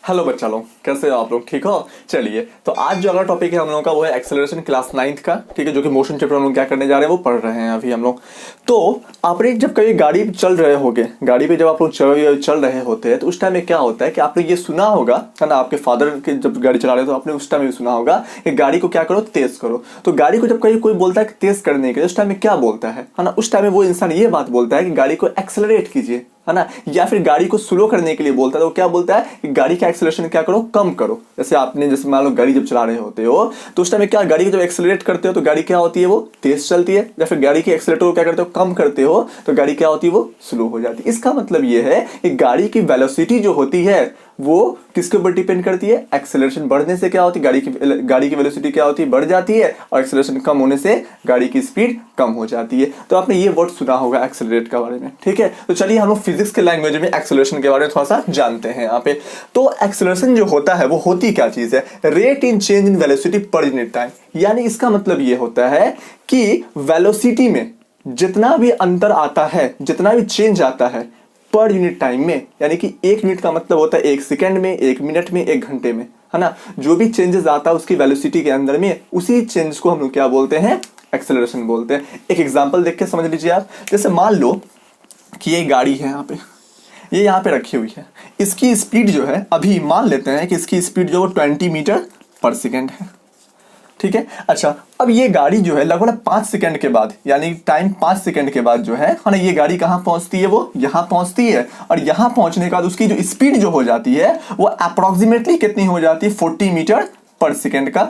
Hello बच्चा लोग, कैसे हो आप लोग? ठीक हो? चलिए, तो आज जो अगला टॉपिक है हम लोगों का वो है एक्सेलरेशन क्लास 9th का। ठीक है, जो कि मोशन चैप्टर हम लोग क्या करने जा रहे हैं वो पढ़ रहे हैं अभी हम लोग। तो आपने जब कभी गाड़ी चल रहे होगे, गाड़ी पे जब आप लोग चल रहे होते हैं तो उस टाइम में क्या होता है कि आपने ये सुना होगा, है ना, आपके फादर के जब गाड़ी चला रहे हो तो आपने उस टाइम में सुना होगा कि गाड़ी को क्या करो, तेज करो। तो गाड़ी को जब कहीं कोई बोलता है कि तेज करने के लिए, उस टाइम में क्या बोलता है ना, उस टाइम में वो इंसान ये बात बोलता है कि गाड़ी को एक्सेलरेट कीजिए, है ना, या फिर गाड़ी को स्लो करने के लिए बोलता है तो क्या बोलता है कि गाड़ी का एक्सेलरेशन क्या करो, कम करो। जैसे मान लो गाड़ी जब चला रहे होते हो तो उस टाइम में क्या, गाड़ी को जब एक्सेलरेट करते हो तो गाड़ी क्या होती है, वो तेज चलती है, या फिर गाड़ी के एक्सेलरेटर को क्या करते हो, कम करते हो तो गाड़ी क्या होती है, वो स्लो हो जाती है। इसका मतलब ये है कि गाड़ी की वेलोसिटी जो होती है वो किसके ऊपर डिपेंड करती है, एक्सेलरेशन बढ़ने से क्या होती है, गाड़ी की वेलोसिटी क्या होती है, बढ़ जाती है, और एक्सेलरेशन कम होने से गाड़ी की स्पीड कम हो जाती है। तो आपने ये वर्ड सुना होगा एक्सेलरेट के बारे में। ठीक है, तो चलिए हम लोग फिजिक्स के लैंग्वेज में एक्सेलरेशन के बारे में थोड़ा सा जानते हैं यहाँ पे। तो एक्सेलरेशन जो होता है वो होती क्या चीज है, rate in change in velocity per unit time. यानी इसका मतलब ये होता है कि वेलोसिटी में जितना भी अंतर आता है, जितना भी चेंज आता है पर यूनिट टाइम में, यानी कि एक यूनिट का मतलब होता है एक सेकंड में, एक मिनट में, एक घंटे में, है ना, जो भी चेंजेस आता है उसकी वेलोसिटी के अंदर में, उसी चेंज को हम लोग क्या बोलते हैं, एक्सेलरेशन बोलते हैं। एक एग्जांपल देख के समझ लीजिए आप। जैसे मान लो कि ये गाड़ी है, यहाँ पे ये यहाँ पे रखी हुई है, इसकी स्पीड जो है, अभी मान लेते हैं कि इसकी स्पीड जो 20 मीटर पर सेकेंड है। ठीक है, अच्छा, अब ये गाड़ी जो है लगभग 5 सेकंड के बाद, यानी टाइम 5 सेकंड के बाद जो है ना, ये गाड़ी कहाँ पहुंचती है, वो यहाँ पहुंचती है। और यहाँ पहुंचने के बाद उसकी जो स्पीड जो हो जाती है वो अप्रोक्सीमेटली कितनी हो जाती है, 40 मीटर पर सेकंड का,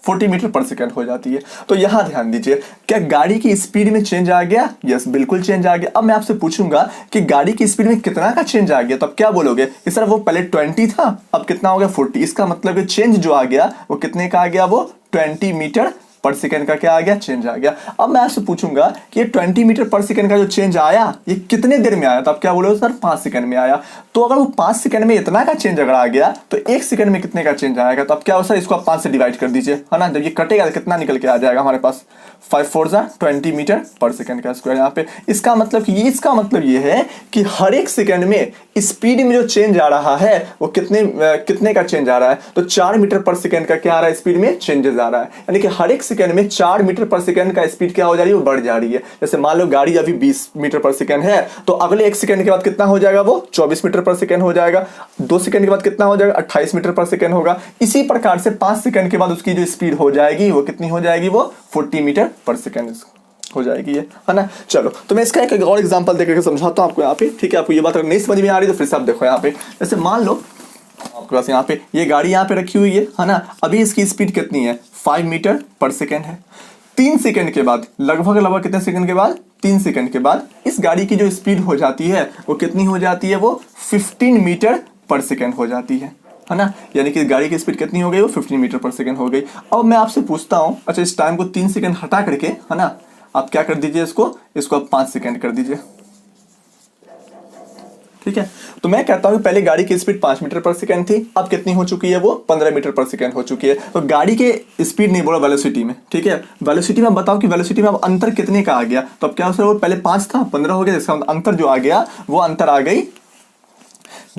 40 मीटर पर सेकंड हो जाती है। तो यहां ध्यान दीजिए, क्या गाड़ी की स्पीड में चेंज आ गया? यस, बिल्कुल चेंज आ गया। अब मैं आपसे पूछूंगा कि गाड़ी की स्पीड में कितना का चेंज आ गया, तो अब क्या बोलोगे कि सर वो पहले 20 था, अब कितना हो गया, 40। इसका मतलब कि चेंज जो आ गया वो कितने का आ गया, वो 20 मीटर पर सेकंड का क्या आ गया, चेंज आ गया। अब मैं आपसे पूछूंगा कि ये 20 मीटर पर सेकंड का जो चेंज आया ये कितने देर में आया, तो आप क्या बोलोगे, सर 5 सेकंड में आया। तो अगर वो 5 सेकंड में इतना का चेंज अगर आ गया तो 1 सेकंड में कितने का चेंज आएगा, तो अब क्या हो, सर इसको आप 5 से डिवाइड कर दीजिए, है ना, जब ये कटेगा तो कितना निकल के आ जाएगा हमारे पास, 5 4 20 मीटर पर सेकंड का स्क्वायर यहाँ पे। इसका मतलब ये है कि हर एक सेकंड में स्पीड में जो चेंज आ रहा है वो कितने का चेंज आ रहा है, तो 4 मीटर पर सेकंड का क्या आ रहा है, स्पीड में चेंजेस आ रहा है। यानी कि हर एक सेकंड में 4 मीटर पर सेकंड का स्पीड क्या हो जा रही है, वो बढ़ जा रही है। जैसे मान लो गाड़ी अभी 20 मीटर पर सेकंड है, तो अगले 1 सेकंड के बाद कितना हो जाएगा, वो 24 मीटर पर सेकंड हो जाएगा। 2 सेकंड के बाद कितना हो जाएगा, 28 मीटर पर सेकंड होगा। इसी प्रकार से 5 सेकंड के बाद उसकी जो स्पीड हो जाएगी वो कितनी हो जाएगी, वो 40 मीटर पर सेकंड हो जाएगी, है ना। चलो, तो मैं इसका एक और एग्जांपल देकर समझाता हूं आपको यहाँ पे। ठीक है, आपको ये बात अगर नहीं समझ में आ रही तो फिर से आप देखो यहाँ पे। जैसे मान लो आपके पास यहाँ पे ये गाड़ी यहाँ पे रखी हुई है ना, अभी इसकी स्पीड कितनी है, 5 मीटर पर सेकंड है। 3 सेकंड के बाद, लगभग कितने सेकंड के बाद, 3 सेकंड के बाद इस गाड़ी की जो स्पीड हो जाती है वो कितनी हो जाती है, वो 15 मीटर पर सेकंड हो जाती है ना। यानी कि गाड़ी की स्पीड कितनी हो गई, वो 15 मीटर पर सेकंड हो गई। अब मैं आपसे पूछता हूं, अच्छा इस टाइम को 3 सेकंड हटा करके, है ना, आप क्या कर दीजिए, इसको आप 5 सेकंड कर दीजिए। ठीक है, तो मैं कहता हूं कि पहले गाड़ी की स्पीड 5 मीटर पर सेकंड थी, अब कितनी हो चुकी है, वो 15 मीटर पर सेकंड हो चुकी है। तो गाड़ी के स्पीड नहीं बोला, वेलोसिटी में। ठीक है, वेलोसिटी में बताओ कि वेलोसिटी में अब अंतर कितने का आ गया, तो अब क्या हो सर, वो पहले 5 था, 15 हो गया, इसका अंतर जो आ गया वो अंतर आ गई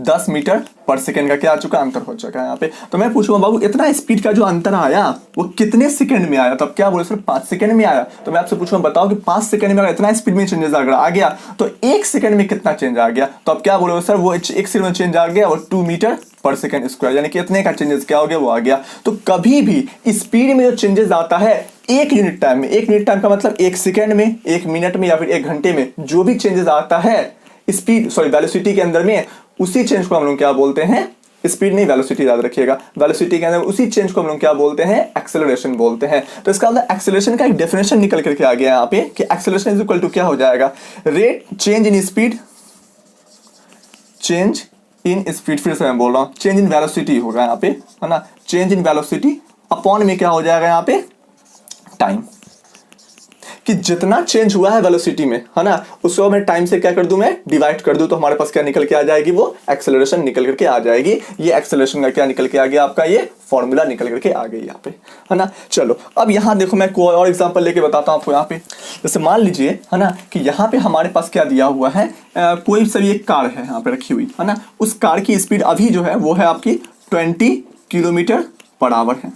10 मीटर पर सेकंड का क्या आ चुका, अंतर हो चुका है यहाँ पे। तो मैं पूछूंगा बाबू इतना स्पीड का जो अंतर आया वो कितने सेकंड में आया, तो अब क्या बोले सर 5 सेकंड में आया। तो मैं आपसे पूछूंगा बताओ कि 5 सेकंड में अगर इतना स्पीड में चेंजेस अगर आ गया तो 1 सेकंड में कितना चेंज आ गया, तो अब क्या बोले सर वो 1 सेकंड में चेंज आ गया और 2 मीटर पर सेकंड स्क्वायर, यानी कि इतने का चेंजेस क्या हो गया, वो आ गया। तो कभी भी स्पीड में जो चेंजेस आता है एक यूनिट टाइम में, एक यूनिट टाइम का मतलब 1 सेकंड में, 1 मिनट में या फिर 1 घंटे में, जो भी चेंजेस आता है वेलोसिटी के अंदर में, उसी चेंज को हम लोग क्या बोलते हैं, स्पीड नहीं वेलोसिटी याद रखिएगा, वेलोसिटी के अंदर उसी चेंज को हम लोग क्या बोलते हैं, एक्सेलरेशन बोलते हैं। तो इसका मतलब एक्सेलरेशन का एक डेफिनेशन निकल करके आ गया यहाँ पे कि एक्सेलरेशन इज इक्वल टू क्या हो जाएगा, rate change in speed, change in speed, फिर से मैं बोल रहा हूँ चेंज इन वेलोसिटी होगा यहाँ पे, है ना, चेंज इन वेलोसिटी अपॉन में क्या हो जाएगा यहाँ पे, टाइम। कि जितना चेंज हुआ है वेलोसिटी में, है ना, उसको मैं टाइम से क्या कर दूं, मैं डिवाइड कर दूं, तो हमारे पास क्या निकल के आ जाएगी, वो एक्सेलरेशन निकल करके आ जाएगी। ये एक्सेलरेशन का क्या निकल के आ गया आपका, ये फॉर्मूला निकल करके आ गई यहाँ पे, है ना। चलो अब यहाँ देखो मैं कोई और एग्जांपल लेके बताता हूँ आपको। यहाँ पे जैसे मान लीजिए, है ना, कि यहाँ पे हमारे पास क्या दिया हुआ है, कोई सा एक कार है यहाँ पे रखी हुई, है ना, उस कार की स्पीड अभी जो है वो है आपकी 20 किलोमीटर पर आवर है।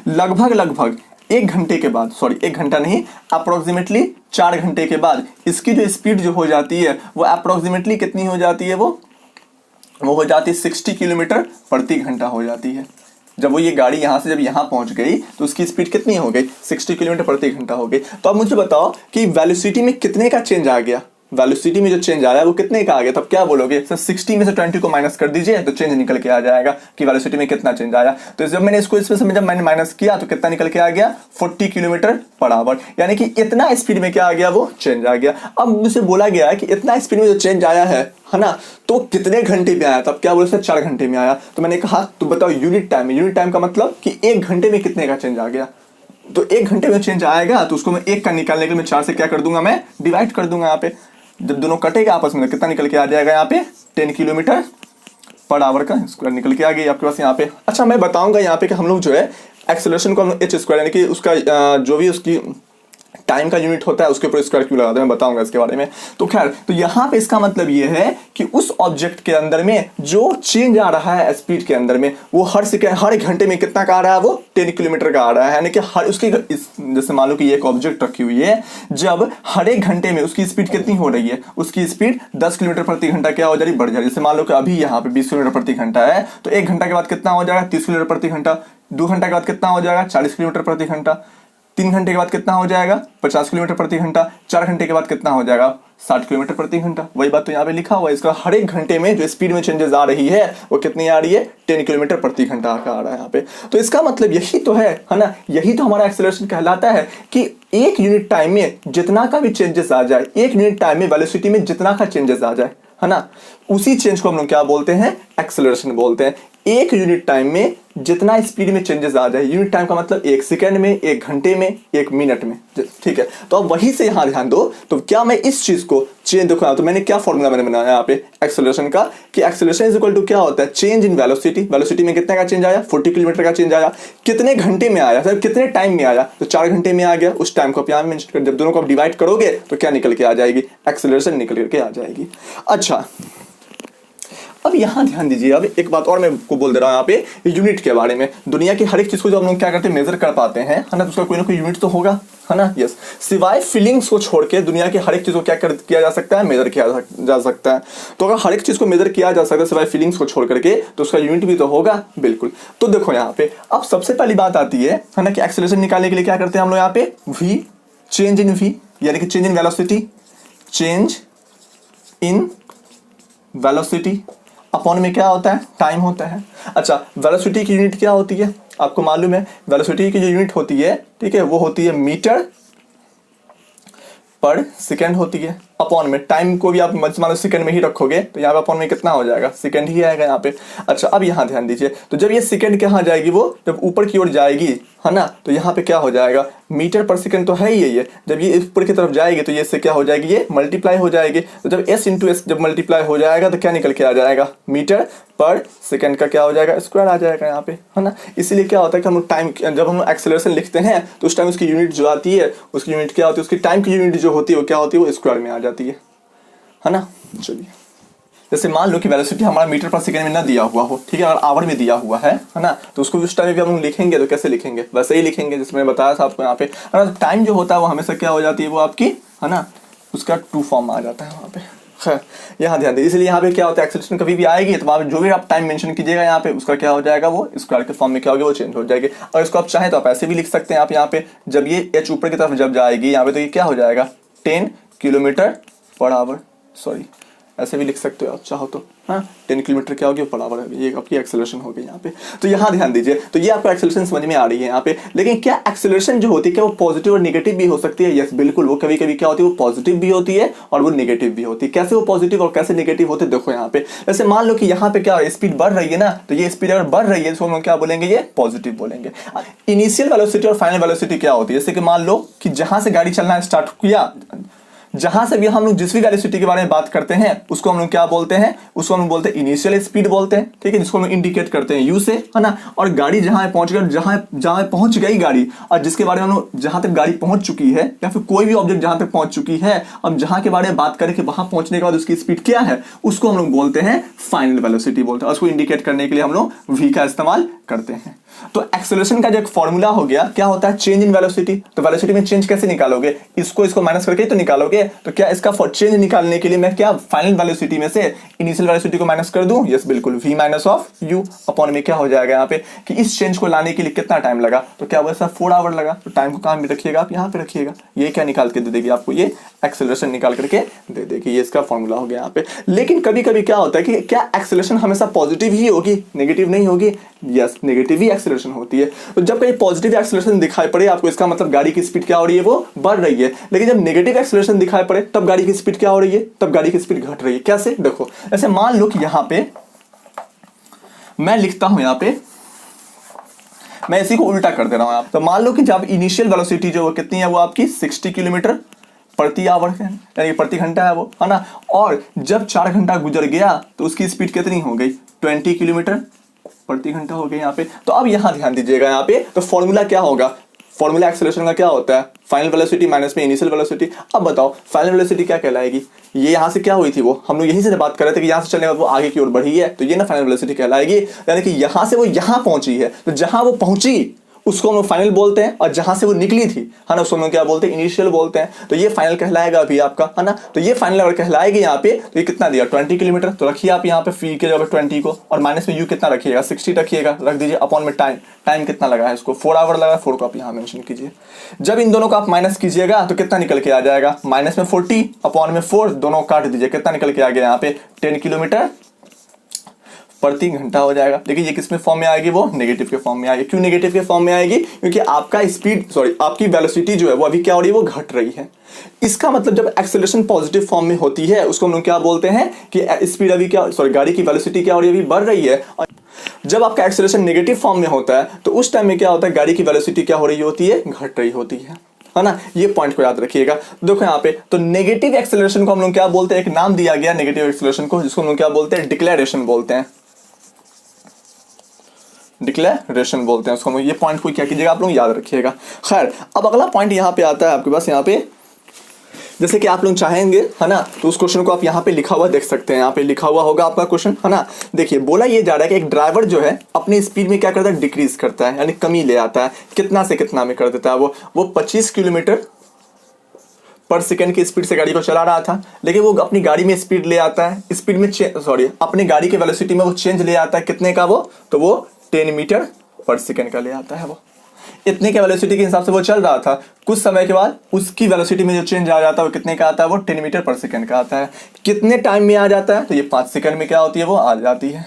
लगभग एक घंटे के बाद, सॉरी एक घंटा नहीं, अप्रोक्सीमेटली 4 घंटे के बाद इसकी जो स्पीड जो हो जाती है वो अप्रोक्सीमेटली कितनी हो जाती है, वो हो जाती है 60 किलोमीटर प्रति घंटा हो जाती है। जब वो ये गाड़ी यहाँ से जब यहाँ पहुँच गई तो उसकी स्पीड कितनी हो गई, 60 किलोमीटर प्रति घंटा हो गई। तो अब मुझे बताओ कि वेलोसिटी में कितने का चेंज आ गया, वेलोसिटी में जो चेंज आ रहा है वो कितने का आ गया। तब क्या बोलोगे, सर 60 में से 20 को माइनस कर दीजिए तो चेंज निकल के आ जाएगा कि वेलोसिटी में कितना चेंज आया। तो जब मैंने इसको इसमें जब मैंने माइनस किया तो कितना निकल के आ गया, 40 किलोमीटर पर आवर, यानी कि इतना स्पीड में क्या आ गया, वो चेंज आ गया। अब मुझे बोला गया है कि इतना स्पीड में जो चेंज आया है ना, तो कितने घंटे में आया। तब क्या बोले सर 4 घंटे में आया। तो मैंने कहा तो बताओ यूनिट टाइम में, यूनिट टाइम का मतलब कि 1 घंटे में कितने का चेंज आ गया। तो 1 घंटे में चेंज आएगा तो उसको मैं 1 का निकालने के लिए मैं 4 से क्या कर दूंगा, मैं डिवाइड कर दूंगा। यहाँ पे जब दोनों कटेगा आपस में कितना निकल के आ जाएगा, यहाँ पे 10 किलोमीटर पर आवर का स्क्वायर निकल के आ गई आपके पास यहाँ पे। अच्छा मैं बताऊंगा यहाँ पे कि हम लोग जो है एक्सेलरेशन को हम लोग एच स्क्वायर यानी कि उसका जो भी उसकी टाइम का यूनिट होता है उसके ऊपर स्क्वायर क्यों लगाते हैं, मैं बताऊंगा इसके बारे में। तो खैर, तो यहाँ पे इसका मतलब ये है कि उस ऑब्जेक्ट के अंदर में जो चेंज आ रहा है स्पीड के अंदर में, वो हर सेकंड हर एक घंटे में कितना का आ रहा है, वो 10 किलोमीटर का आ रहा है। यानी कि हर उसकी जैसे मान लो कि एक ऑब्जेक्ट रखी हुई है, जब हर एक घंटे में उसकी स्पीड कितनी हो रही है, उसकी स्पीड 10 किलोमीटर प्रति घंटा क्या हो जा रही, बढ़ जा रही है। जैसे मान लो कि अभी यहाँ पे 20 किलोमीटर प्रति घंटा है, तो 1 घंटा के बाद कितना हो जाएगा, 30 किलोमीटर प्रति घंटा। 2 घंटा के बाद कितना हो जाएगा, 40 किलोमीटर प्रति घंटा। 3 घंटे के बाद कितना हो जाएगा, 50 किलोमीटर प्रति घंटा। 4 घंटे के बाद कितना हो जाएगा, 60 किलोमीटर प्रति घंटा। वही बात तो यहाँ पे लिखा हुआ है, इसका हर एक घंटे में जो स्पीड में चेंजेस आ रही है वो कितनी आ रही है, 10 किलोमीटर प्रति घंटा का आ रहा है यहाँ पे। तो इसका मतलब यही तो है ना, यही तो हमारा एक्सेलरेशन कहलाता है कि एक यूनिट टाइम में जितना का भी चेंजेस आ जाए, एक यूनिट टाइम में वेलोसिटी में जितना का चेंजेस आ जाए, है ना, उसी चेंज को हम लोग क्या बोलते हैं, एक्सेलरेशन बोलते हैं। एक यूनिट टाइम में जितना स्पीड में चेंजेस आ जाए, यूनिट टाइम का मतलब 1 सेकंड में, 1 घंटे में, 1 मिनट में, ठीक है। तो अब वहीं से यहाँ ध्यान दो, तो क्या मैं इस चीज को चेंज देखो, तो मैंने क्या फॉर्मूला मैंने बनाया यहाँ पे एक्सेलरेशन का, कि एक्सेलरेशन इज इक्वल टू क्या होता है, चेंज इन वेलोसिटी। वेलोसिटी में कितने का चेंज आया, 40 किलोमीटर का चेंज आया। कितने घंटे में आया, सर कितने टाइम में आया, तो 4 घंटे में आ गया। उस टाइम को आप यहाँ मेंशन कर, जब दोनों को आप डिवाइड करोगे तो क्या निकल के आ जाएगी, एक्सेलरेशन निकल करके आ जाएगी। अच्छा अब यहाँ ध्यान दीजिए, अब एक बात और मैं आपको बोल दे रहा हूँ यहाँ पे यूनिट के बारे में। दुनिया की हर एक चीज को जो हम लोग क्या करते हैं, मेजर कर पाते हैं, है ना, तो उसका कोई ना कोई यूनिट तो होगा, है ना। यस, सिवाय फीलिंग्स को छोड़ के दुनिया की हर एक चीज को क्या किया जा सकता है, मेजर किया जा सकता है। तो अगर हर एक चीज को मेजर किया जा सकता है सिवाय फीलिंग्स को छोड़ करके, तो उसका यूनिट भी तो होगा, बिल्कुल। तो देखो यहाँ पे अब सबसे पहली बात आती है ना, कि एक्सेलरेशन निकालने के लिए क्या करते हैं हम लोग यहाँ पे, v चेंज इन v, यानी कि change in velocity, change in velocity upon में क्या होता है, टाइम होता है। अच्छा वेलोसिटी की यूनिट क्या होती है, आपको मालूम है, वेलोसिटी की जो यूनिट होती है, ठीक है, वो होती है मीटर पर सेकंड होती है। अपॉन में टाइम को भी आप मान लो सेकंड में ही रखोगे तो यहाँ पे अपॉन में कितना हो जाएगा, सेकंड ही आएगा यहाँ पे। अच्छा अब यहाँ ध्यान दीजिए, तो जब ये सेकंड कहाँ जाएगी, वो जब ऊपर की ओर जाएगी, है ना, तो यहाँ पे क्या हो जाएगा, मीटर पर सेकंड तो है ही ये, जब ये ऊपर की तरफ जाएगी तो ये इससे क्या हो जाएगी, ये मल्टीप्लाई हो जाएगी। तो जब s इंटू एस जब मल्टीप्लाई हो जाएगा तो क्या निकल के आ जाएगा, मीटर पर सेकंड का क्या हो जाएगा, स्क्वायर आ जाएगा यहाँ पे, है ना। इसीलिए क्या होता है कि हम लोग टाइम, जब हम एक्सेलरेशन लिखते हैं तो उस टाइम उसकी यूनिट जो आती है, उसकी यूनिट क्या होती है, उसकी टाइम की यूनिट जो होती है वो क्या होती है, वो स्क्वायर में आ जाती है ना। चलिए जैसे मान लो कि वेलोसिटी हमारा मीटर पर सेकंड में ना दिया हुआ हो, ठीक है, अगर आवर में दिया हुआ है ना, तो उसको उस टाइम भी हम लोग लिखेंगे तो कैसे लिखेंगे, वैसे ही लिखेंगे जैसे मैंने बताया था आपको यहाँ पे। टाइम जो होता है वो हमेशा क्या हो जाती है, वो आपकी, है ना, उसका टू फॉर्म आ जाता है वहाँ पे। खैर यहाँ ध्यान दीजिए, इसलिए यहाँ पे क्या होता है, एक्सेलरेशन कभी भी आएगी तो वहाँ पे जो भी आप टाइम मेंशन कीजिएगा यहाँ पे, उसका क्या हो जाएगा, वो स्क्वायर के फॉर्म में क्या होगी, वो चेंज हो जाएगी। और इसको आप चाहें तो आप ऐसे भी लिख सकते हैं, आप यहाँ पे जब ये एच ऊपर की तरफ जब जाएगी यहाँ पे, तो ये क्या हो जाएगा, 10 किलोमीटर पर आवर, सॉरी ऐसे भी लिख सकते हो आप चाहो तो। हाँ, 10 किलोमीटर क्या होगी बराबर है, ये आपकी एक्सेलरेशन होगी यहाँ पे। तो यहाँ ध्यान दीजिए, तो ये आपको एक्सेलरेशन समझ में आ रही है यहाँ पे। लेकिन क्या एक्सेलरेशन जो होती है क्या वो पॉजिटिव और नेगेटिव भी हो सकती है? यस बिल्कुल, वो कभी कभी क्या होती है, वो पॉजिटिव भी होती है और वो नेगेटिव भी होती है। कैसे वो पॉजिटिव और कैसे नेगेटिव होते हैं देखो यहाँ पे। जैसे मान लो कि यहाँ पे क्या स्पीड बढ़ रही है ना, तो ये स्पीड अगर बढ़ रही है तो हम लोग क्या बोलेंगे, ये पॉजिटिव बोलेंगे। इनिशियल वेलोसिटी और फाइनल वेलोसिटी क्या होती है? जैसे कि मान लो कि जहां से गाड़ी चलना स्टार्ट किया, जहां से भी हम लोग जिस भी वेलोसिटी के बारे में बात करते हैं उसको हम लोग क्या बोलते हैं, उसको हम लोग बोलते हैं इनिशियल स्पीड बोलते हैं, ठीक है, जिसको हम लोग इंडिकेट करते हैं यू से, है ना। और गाड़ी जहां पहुंच गई, जहां पहुंच गई गाड़ी, और जिसके बारे में हम लोग जहां तक गाड़ी पहुंच चुकी है या फिर कोई भी ऑब्जेक्ट जहां तक पहुंच चुकी है, अब जहां के बारे में बात करें कि वहां पहुंचने के बाद उसकी स्पीड क्या है, उसको हम लोग बोलते हैं फाइनल वेलोसिटी बोलते हैं। उसको इंडिकेट करने के लिए हम लोग वी का इस्तेमाल करते हैं। तो एक्सेलरेशन का जो एक फॉर्मूला हो गया, क्या होता है, चेंज इन वेलोसिटी। तो वेलोसिटी में चेंज कैसे निकालोगे, इसको माइनस करके तो निकालोगे। तो क्या इसका चेंज निकालने के लिए मैं क्या फाइनल वेलोसिटी में से इनिशियल वेलोसिटी को माइनस कर दूं? यस बिल्कुल, v minus of u upon में क्या हो जाएगा यहाँ पे कि इस चेंज को लाने के लिए कितना टाइम लगा, तो क्या हुआ सर 4 आवर लगा। तो टाइम को कहाँ में रखिएगा आप, यहाँ पे रखिएगा। ये क्या निकाल के दे देगी आपको, ये एक्सेलरेशन निकाल करके दे देगी। ये इसका फॉर्मूला हो गया यहाँ पे। लेकिन कभी कभी क्या होता है कि क्या एक्सेलरेशन हमेशा पॉजिटिव ही होगी, नेगेटिव नहीं होगी? यस, नेगेटिव ही एक्सेलरेशन होती है। तो जब कहीं पॉजिटिव एक्सेलरेशन दिखाई पड़े आपको, इसका मतलब गाड़ी की स्पीड क्या हो रही है, वो बढ़ रही है। लेकिन जब नेगेटिव एक्सेलरेशन दिखाई पड़े तब गाड़ी की स्पीड क्या हो रही है, तब गाड़ी की स्पीड घट रही है। कैसे देखो, ऐसे मान लो कि यहां पे मैं लिखता हूं, यहां पे मैं इसी को उल्टा कर दे रहा हूं आप। तो मान लो कि जब इनिशियल वेलोसिटी जो कितनी है, वो आपकी 60 किलोमीटर प्रति आवर है, यानी प्रति घंटा है वो, है ना। और जब 4 घंटा गुजर गया तो उसकी स्पीड कितनी हो गई, 20 किलोमीटर प्रति घंटा हो गया यहाँ पे। तो अब यहाँ ध्यान दीजिएगा, यहाँ पे तो फॉर्मूला क्या होगा, फॉर्मूला एक्सेलरेशन का क्या होता है, फाइनल वेलोसिटी माइनस में इनिशियल वेलोसिटी। अब बताओ फाइनल वेलोसिटी क्या कहलाएगी, ये यहाँ से क्या हुई थी, वो हम लोग यहीं से बात कर रहे थे कि यहाँ से चलने के बाद वो आगे की ओर बढ़ी है, तो ये ना फाइनल वेलोसिटी कहलाएगी। यानी कि यहाँ से वो यहाँ पहुंची है, तो जहां वो पहुंची उसको हम लोग फाइनल बोलते हैं, और जहां से वो निकली थी, है ना, उसको हम लोग क्या बोलते हैं, इनिशियल बोलते हैं। तो ये फाइनल कहलाएगा अभी आपका, है ना। तो ये फाइनल अगर कहलाएगी यहाँ पे, तो ये कितना दिया 20 किलोमीटर। तो रखिए आप यहाँ पे फी के जगह 20 को, और माइनस में यू कितना रखिएगा 60 रखिएगा, रख दीजिए अपॉन में टाइम कितना लगा है इसको, 4 आवर लगा, 4 को आप यहाँ मेंशन कीजिए। जब इन दोनों को आप माइनस कीजिएगा तो कितना निकल के आ जाएगा, माइनस में 40 अपॉन में 4, दोनों काट दीजिए, कितना निकल के आ गया यहाँ पे 10 किलोमीटर प्रति घंटा हो जाएगा। देखिए ये किस में फॉर्म में आएगी, वो नेगेटिव के फॉर्म में आएगी। क्यों नेगेटिव के फॉर्म में आएगी, क्योंकि आपका आपकी वेलोसिटी जो है वो अभी क्या हो रही है, वो घट रही है। इसका मतलब जब एक्सेलरेशन पॉजिटिव फॉर्म में होती है उसको हम लोग क्या बोलते हैं कि स्पीड अभी गाड़ी की वेलोसिटी क्या हो रही है, अभी बढ़ रही है। और जब आपका एक्सेलरेशन नेगेटिव फॉर्म में होता है तो उस टाइम में क्या होता है, गाड़ी की वेलोसिटी क्या हो रही होती है, घट रही होती है ना। ये पॉइंट को याद रखिएगा। देखो यहाँ पे तो नेगेटिव एक्सेलरेशन को हम लोग क्या बोलते हैं, एक नाम दिया गया नेगेटिव एक्सेलरेशन को, जिसको हम लोग क्या बोलते हैं, डिक्लेरेशन बोलते हैं, डिक्लेरेशन बोलते हैं उसको। ये पॉइंट को क्या कीजिएगा, आप लोग याद रखिएगा। खैर अब अगला पॉइंट यहाँ पे आता है आपके पास, यहाँ पे जैसे कि आप लोग चाहेंगे, है ना, तो उस क्वेश्चन को आप यहाँ पे लिखा हुआ देख सकते हैं। यहाँ पे लिखा हुआ होगा आपका क्वेश्चन, है ना। देखिए बोला ये जा रहा है कि एक ड्राइवर जो है अपनी स्पीड में क्या करता है, डिक्रीज करता है, यानी कमी ले आता है। कितना से कितना में कर देता है, वो 25 किलोमीटर पर सेकंड की स्पीड से गाड़ी को चला रहा था, लेकिन वो अपनी गाड़ी में स्पीड ले आता है, स्पीड में अपनी गाड़ी के वेलोसिटी में वो चेंज ले आता है। कितने का, तो वो 10 मीटर पर सेकंड का ले आता है। वो इतने के वेलोसिटी के हिसाब से वो चल रहा था, कुछ समय के बाद उसकी वेलोसिटी में जो चेंज आ जाता है वो कितने का आता है, वो 10 मीटर पर सेकंड का आता है। कितने टाइम में आ जाता है, तो ये 5 सेकंड में क्या होती है, वो आ जाती है।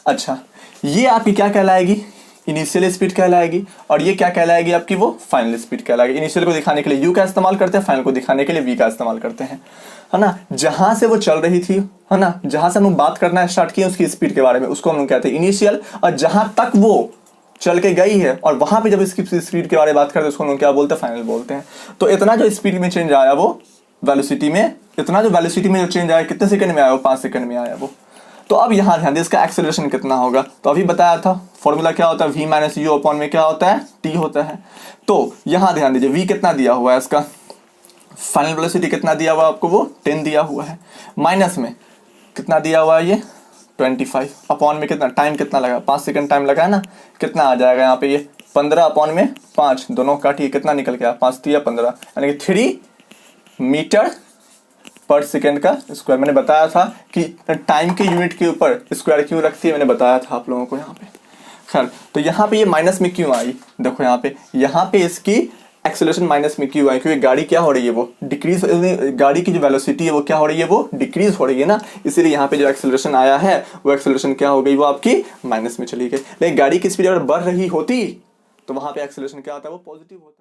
अच्छा, ये आपकी क्या कहलाएगी, इनिशियल स्पीड कहलाएगी, और ये क्या कहलाएगी आपकी, वो फाइनल स्पीड कहलाएगी। इनिशियल को दिखाने के लिए यू का इस्तेमाल करते हैं, फाइनल को दिखाने के लिए वी का इस्तेमाल करते हैं, है ना। जहां से वो चल रही थी, है ना, जहां से हम लोग बात करना स्टार्ट किए उसकी स्पीड के बारे में, उसको हम लोग कहते हैं इनिशियल। और जहां तक वो चल के गई है और वहां पे जब इसकी स्पीड के बारे में बात करते हैं उसको हम लोग क्या बोलते हैं, फाइनल बोलते हैं। तो इतना जो स्पीड में चेंज आया वो वेलोसिटी में, इतना जो वेलोसिटी में जो चेंज आया कितने सेकंड में आया, वो 5 सेकंड में आया वो। तो अब यहाँ ध्यान दें, इसका एक्सेलरेशन कितना होगा, तो अभी बताया था फॉर्मूला क्या होता है, v माइनस यू अपॉन में क्या होता है, t होता है। तो यहाँ ध्यान दीजिए, v कितना दिया हुआ है, इसका फाइनल वेलोसिटी कितना दिया हुआ है आपको, वो 10 दिया हुआ है, माइनस में कितना दिया हुआ है, ये 25 अपॉन में कितना टाइम कितना लगा, 5 सेकंड टाइम लगा है ना। कितना आ जाएगा यहाँ पे, ये 15 अपॉन में 5, दोनों काटिए, कितना निकल गया, 5 3 15, यानी कि 3 मीटर पर सेकंड का स्क्वायर। मैंने बताया था कि टाइम के यूनिट के ऊपर स्क्वायर क्यों रखती है, मैंने बताया था आप लोगों को यहाँ पे। खैर तो यहाँ पे ये माइनस में क्यों आई, देखो यहाँ पे इसकी एक्सेलरेशन माइनस में क्यों आए, क्योंकि गाड़ी क्या हो रही है, वो डिक्रीज, गाड़ी की जो वेलोसिटी है वो क्या हो रही है, वो डिक्रीज हो रही है ना, इसीलिए यहाँ पे जो एक्सेलरेशन आया है वो एक्सेलरेशन क्या हो गई, वो आपकी माइनस में चली गई। लेकिन गाड़ी की स्पीड अगर बढ़ रही होती तो वहां पे एक्सेलरेशन क्या आता है, वो पॉजिटिव होता है।